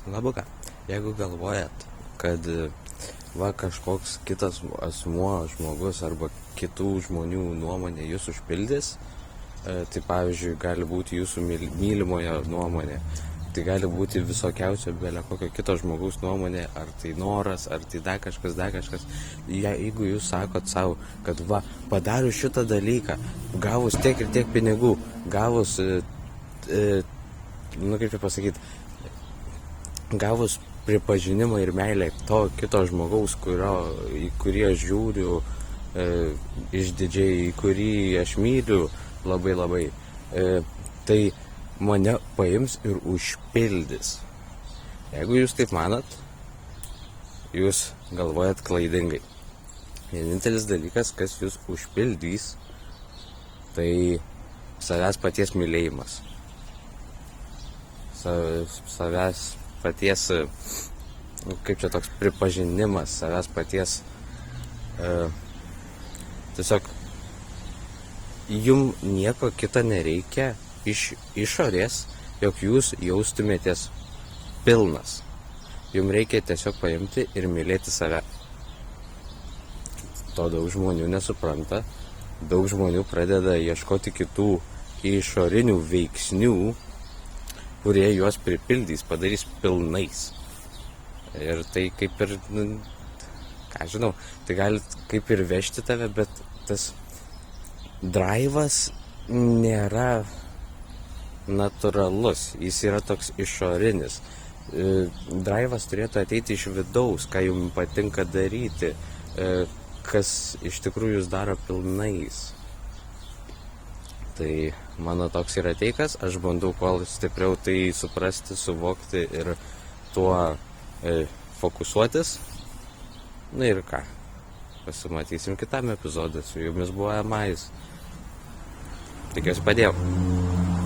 Labuka, jeigu galvojat, kad va kažkoks kitas asmuo, žmogus arba kitų žmonių nuomonė jūs užpildys, tai pavyzdžiui gali būti jūsų mylimojo nuomonė, tai gali būti visokiausio belė kokio kito žmogaus nuomonė, ar tai noras, ar tai dar kažkas. Jeigu jūs sakot savo, kad va, padarius šitą dalyką, gavus tiek ir tiek pinigų, gavus, kaip čia pasakyti, gavus pripažinimą ir meilę to kito žmogaus, į kurį aš žiūriu išdidžiai, į kurį aš myliu labai, tai mane paims ir užpildys. Jeigu jūs taip manat, jūs galvojat klaidingai. Vienintelis dalykas, kas jūs užpildys, tai savęs paties mylėjimas. Savęs paties, kaip čia toks pripažinimas, savęs paties, tiesiog jum nieko kito nereikia iš išorės, jog jūs jaustumėtės pilnas. Jum reikia tiesiog paimti ir mylėti save. To daug žmonių nesupranta, daug žmonių pradeda ieškoti kitų išorinių veiksnių, kurie juos pripildys, padarys pilnais. Ir tai kaip ir, tai gali kaip ir vežti tave, bet tas draivas nėra natūralus, jis yra toks išorinis. Draivas turėtų ateiti iš vidaus, ką jums patinka daryti, kas iš tikrųjų jūs daro pilnais. Tai mano toks yra teikas, aš bandau kuo stipriau tai suprasti, suvokti ir tuo fokusuotis. Na ir ką, pasimatysim kitame epizode, su jumis buvo Emajus. Tikiuosi padėjau.